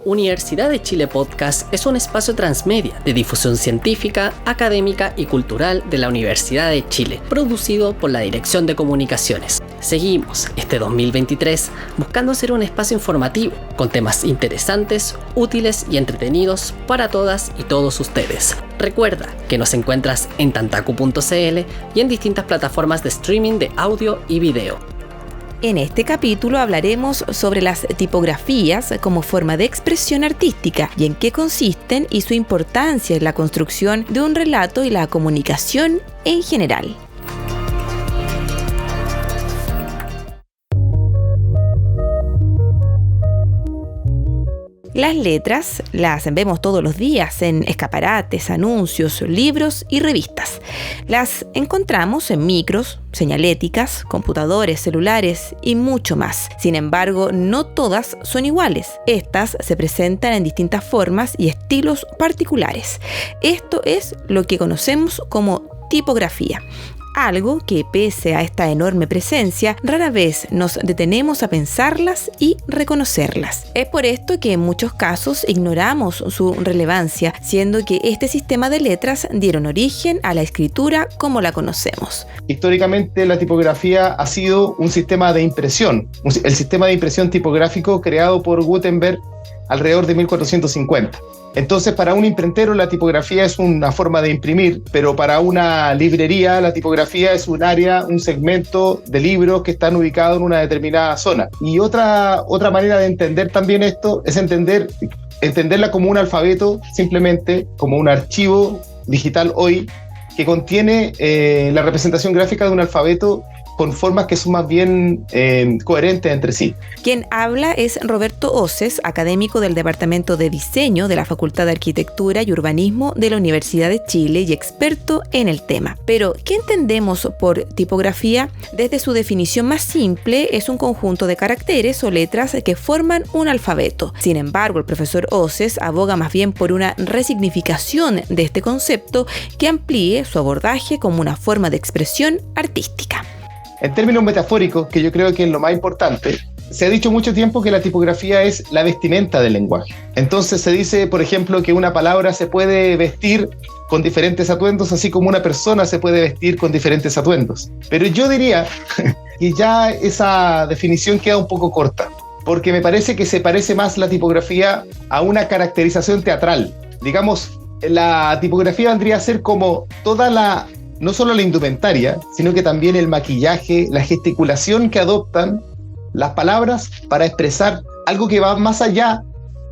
Universidad de Chile Podcast es un espacio transmedia de difusión científica, académica y cultural de la Universidad de Chile, producido por la Dirección de Comunicaciones. Seguimos este 2023 buscando ser un espacio informativo con temas interesantes, útiles y entretenidos para todas y todos ustedes. Recuerda que nos encuentras en tantaku.cl y en distintas plataformas de streaming de audio y video. En este capítulo hablaremos sobre las tipografías como forma de expresión artística y en qué consisten y su importancia en la construcción de un relato y la comunicación en general. Las letras las vemos todos los días en escaparates, anuncios, libros y revistas. Las encontramos en micros, señaléticas, computadores, celulares y mucho más. Sin embargo, no todas son iguales. Estas se presentan en distintas formas y estilos particulares. Esto es lo que conocemos como tipografía. Algo que, pese a esta enorme presencia, rara vez nos detenemos a pensarlas y reconocerlas. Es por esto que en muchos casos ignoramos su relevancia, siendo que este sistema de letras dieron origen a la escritura como la conocemos. Históricamente la tipografía ha sido un sistema de impresión, el sistema de impresión tipográfico creado por Gutenberg alrededor de 1450. Entonces, para un imprentero la tipografía es una forma de imprimir, pero para una librería la tipografía es un área, un segmento de libros que están ubicados en una determinada zona. Y otra manera de entender también esto es entenderla como un alfabeto, simplemente como un archivo digital hoy que contiene la representación gráfica de un alfabeto con formas que son más bien coherentes entre sí. Quien habla es Roberto Oces, académico del Departamento de Diseño de la Facultad de Arquitectura y Urbanismo de la Universidad de Chile y experto en el tema. Pero, ¿qué entendemos por tipografía? Desde su definición más simple, es un conjunto de caracteres o letras que forman un alfabeto. Sin embargo, el profesor Oces aboga más bien por una resignificación de este concepto que amplíe su abordaje como una forma de expresión artística. En términos metafóricos, que yo creo que es lo más importante, se ha dicho mucho tiempo que la tipografía es la vestimenta del lenguaje. Entonces se dice, por ejemplo, que una palabra se puede vestir con diferentes atuendos, así como una persona se puede vestir con diferentes atuendos. Pero yo diría que ya esa definición queda un poco corta, porque me parece que se parece más la tipografía a una caracterización teatral. Digamos, la tipografía vendría a ser como no solo la indumentaria, sino que también el maquillaje, la gesticulación que adoptan las palabras para expresar algo que va más allá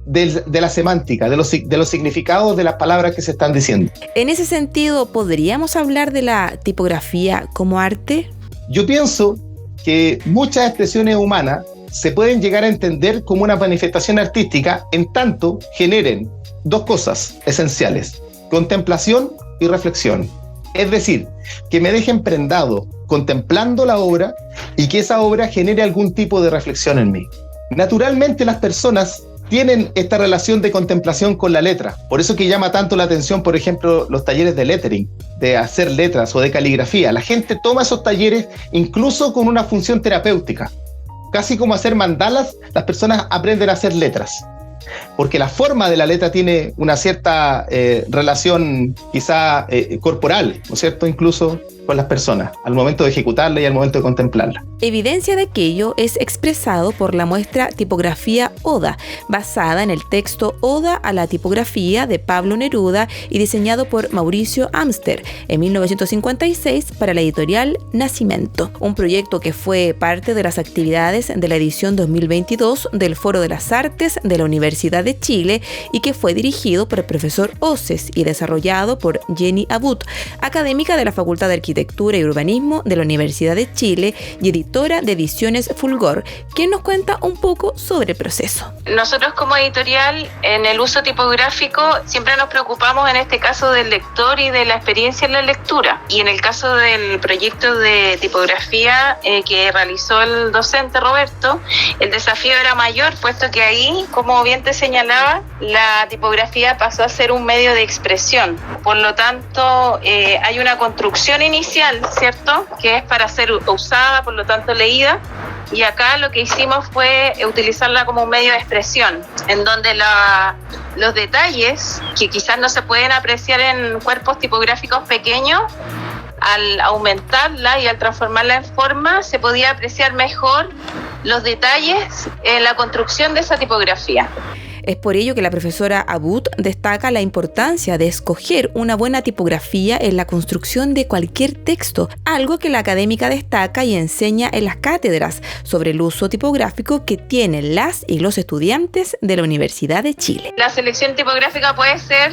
de la semántica, de los significados de las palabras que se están diciendo. En ese sentido, ¿podríamos hablar de la tipografía como arte? Yo pienso que muchas expresiones humanas se pueden llegar a entender como una manifestación artística en tanto generen dos cosas esenciales: contemplación y reflexión. Es decir, que me dejen prendado contemplando la obra y que esa obra genere algún tipo de reflexión en mí. Naturalmente las personas tienen esta relación de contemplación con la letra. Por eso que llama tanto la atención, por ejemplo, los talleres de lettering, de hacer letras o de caligrafía. La gente toma esos talleres incluso con una función terapéutica. Casi como hacer mandalas, las personas aprenden a hacer letras. Porque la forma de la letra tiene una cierta relación quizá corporal, ¿no es cierto?, incluso con las personas, al momento de ejecutarla y al momento de contemplarla. Evidencia de aquello es expresado por la muestra Tipografía Oda, basada en el texto Oda a la tipografía de Pablo Neruda y diseñado por Mauricio Amster en 1956 para la editorial Nacimiento, un proyecto que fue parte de las actividades de la edición 2022 del Foro de las Artes de la Universidad de Chile y que fue dirigido por el profesor Oces y desarrollado por Jenny Abud, académica de la Facultad de Arquitectura y Urbanismo de la Universidad de Chile y editora de Ediciones Fulgor, quien nos cuenta un poco sobre el proceso. Nosotros como editorial, en el uso tipográfico, siempre nos preocupamos en este caso del lector y de la experiencia en la lectura. Y en el caso del proyecto de tipografía que realizó el docente Roberto, el desafío era mayor, puesto que ahí, como bien te señalaba, la tipografía pasó a ser un medio de expresión. Por lo tanto, hay una construcción inicial, ¿cierto?, que es para ser usada, por lo tanto leída, y acá lo que hicimos fue utilizarla como un medio de expresión, en donde los detalles que quizás no se pueden apreciar en cuerpos tipográficos pequeños, al aumentarla y al transformarla en forma, se podía apreciar mejor los detalles en la construcción de esa tipografía. Es por ello que la profesora Abud destaca la importancia de escoger una buena tipografía en la construcción de cualquier texto, algo que la académica destaca y enseña en las cátedras sobre el uso tipográfico que tienen las y los estudiantes de la Universidad de Chile. La selección tipográfica puede ser,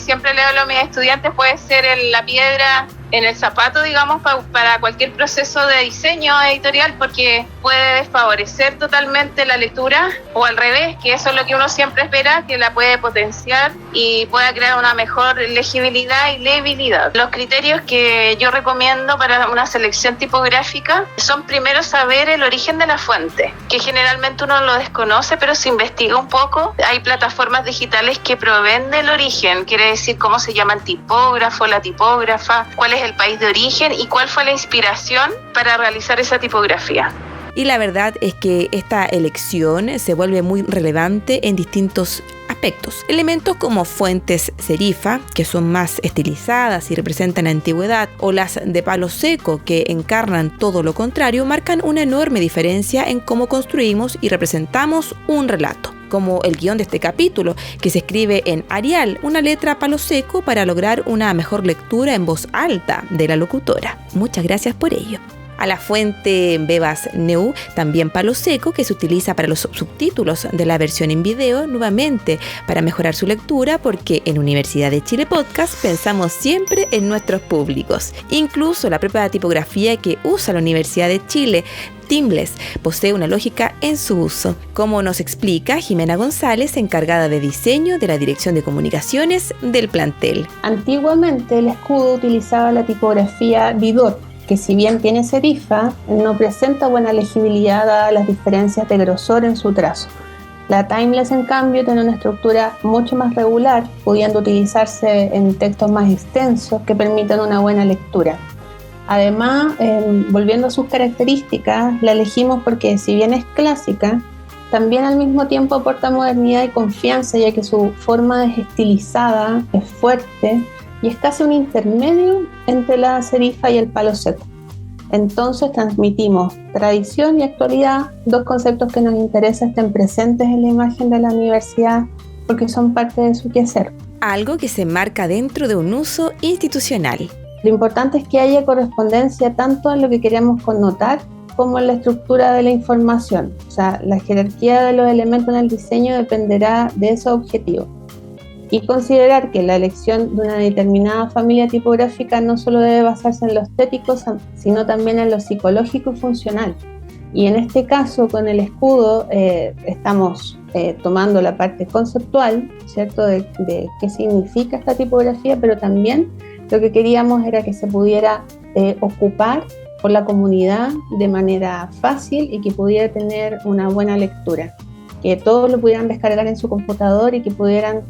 siempre le hablo a mis estudiantes, puede ser la piedra en el zapato, digamos, para cualquier proceso de diseño editorial, porque puede desfavorecer totalmente la lectura, o al revés, que eso es lo que uno siempre espera, que la puede potenciar y pueda crear una mejor legibilidad y legibilidad. Los criterios que yo recomiendo para una selección tipográfica son primero saber el origen de la fuente, que generalmente uno lo desconoce, pero se investiga un poco. Hay plataformas digitales que proveen del origen, quiere decir cómo se llama el tipógrafo, la tipógrafa, cuál es el país de origen y cuál fue la inspiración para realizar esa tipografía. Y la verdad es que esta elección se vuelve muy relevante en distintos aspectos. Elementos como fuentes serifa, que son más estilizadas y representan antigüedad, o las de palo seco, que encarnan todo lo contrario, marcan una enorme diferencia en cómo construimos y representamos un relato, como el guión de este capítulo, que se escribe en Arial, una letra palo seco para lograr una mejor lectura en voz alta de la locutora. Muchas gracias por ello. A la fuente Bebas Neu, también palo seco, que se utiliza para los subtítulos de la versión en video, nuevamente para mejorar su lectura, porque en Universidad de Chile Podcast pensamos siempre en nuestros públicos. Incluso la propia tipografía que usa la Universidad de Chile, Timless, posee una lógica en su uso, como nos explica Jimena González, encargada de diseño de la Dirección de Comunicaciones del plantel. Antiguamente el escudo utilizaba la tipografía Vidot, que si bien tiene serifa, no presenta buena legibilidad dadas las diferencias de grosor en su trazo. La Timeless, en cambio, tiene una estructura mucho más regular, pudiendo utilizarse en textos más extensos que permitan una buena lectura. Además, volviendo a sus características, la elegimos porque, si bien es clásica, también al mismo tiempo aporta modernidad y confianza, ya que su forma es estilizada, es fuerte, y es casi un intermedio entre la serifa y el palo seco. Entonces transmitimos tradición y actualidad, dos conceptos que nos interesa estén presentes en la imagen de la universidad porque son parte de su quehacer. Algo que se marca dentro de un uso institucional. Lo importante es que haya correspondencia tanto en lo que queremos connotar como en la estructura de la información. O sea, la jerarquía de los elementos en el diseño dependerá de esos objetivos. Y considerar que la elección de una determinada familia tipográfica no solo debe basarse en lo estético, sino también en lo psicológico y funcional. Y en este caso, con el escudo, estamos tomando la parte conceptual, ¿cierto?, de qué significa esta tipografía, pero también lo que queríamos era que se pudiera ocupar por la comunidad de manera fácil y que pudiera tener una buena lectura, que todos lo pudieran descargar en su computador y que pudieran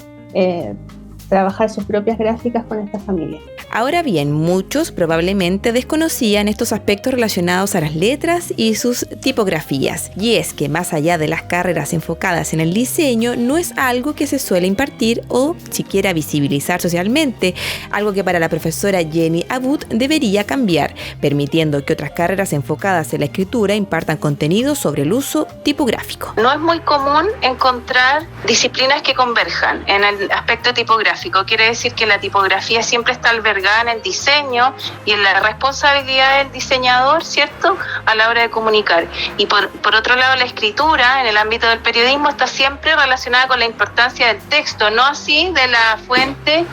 trabajar sus propias gráficas con esta familia. Ahora bien, muchos probablemente desconocían estos aspectos relacionados a las letras y sus tipografías. Y es que más allá de las carreras enfocadas en el diseño, no es algo que se suele impartir o siquiera visibilizar socialmente, algo que para la profesora Jenny Abud debería cambiar, permitiendo que otras carreras enfocadas en la escritura impartan contenido sobre el uso tipográfico. No es muy común encontrar disciplinas que converjan en el aspecto tipográfico. Quiere decir que la tipografía siempre está albergada en el diseño y en la responsabilidad del diseñador, ¿cierto?, a la hora de comunicar. Y por otro lado, la escritura en el ámbito del periodismo está siempre relacionada con la importancia del texto, no así de la fuente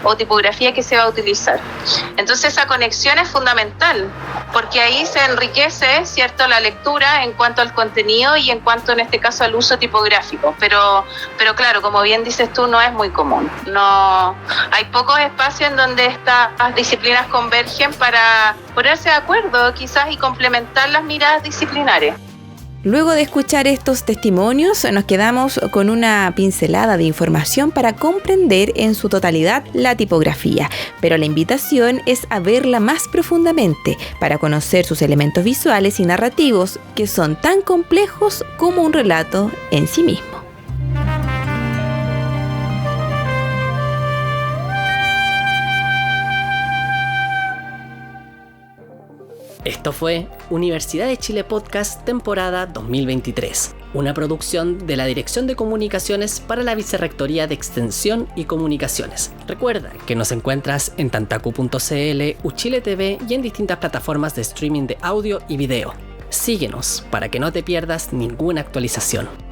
o tipografía que se va a utilizar. Entonces esa conexión es fundamental, porque ahí se enriquece, ¿cierto?, la lectura en cuanto al contenido y en cuanto, en este caso, al uso tipográfico. Pero claro, como bien dices tú, no es muy común. No, hay pocos espacios en donde estas disciplinas convergen para ponerse de acuerdo, quizás, y complementar las miradas disciplinares. Luego de escuchar estos testimonios, nos quedamos con una pincelada de información para comprender en su totalidad la tipografía, pero la invitación es a verla más profundamente para conocer sus elementos visuales y narrativos, que son tan complejos como un relato en sí mismo. Esto fue Universidad de Chile Podcast temporada 2023, una producción de la Dirección de Comunicaciones para la Vicerrectoría de Extensión y Comunicaciones. Recuerda que nos encuentras en tantacu.cl, Uchile TV y en distintas plataformas de streaming de audio y video. Síguenos para que no te pierdas ninguna actualización.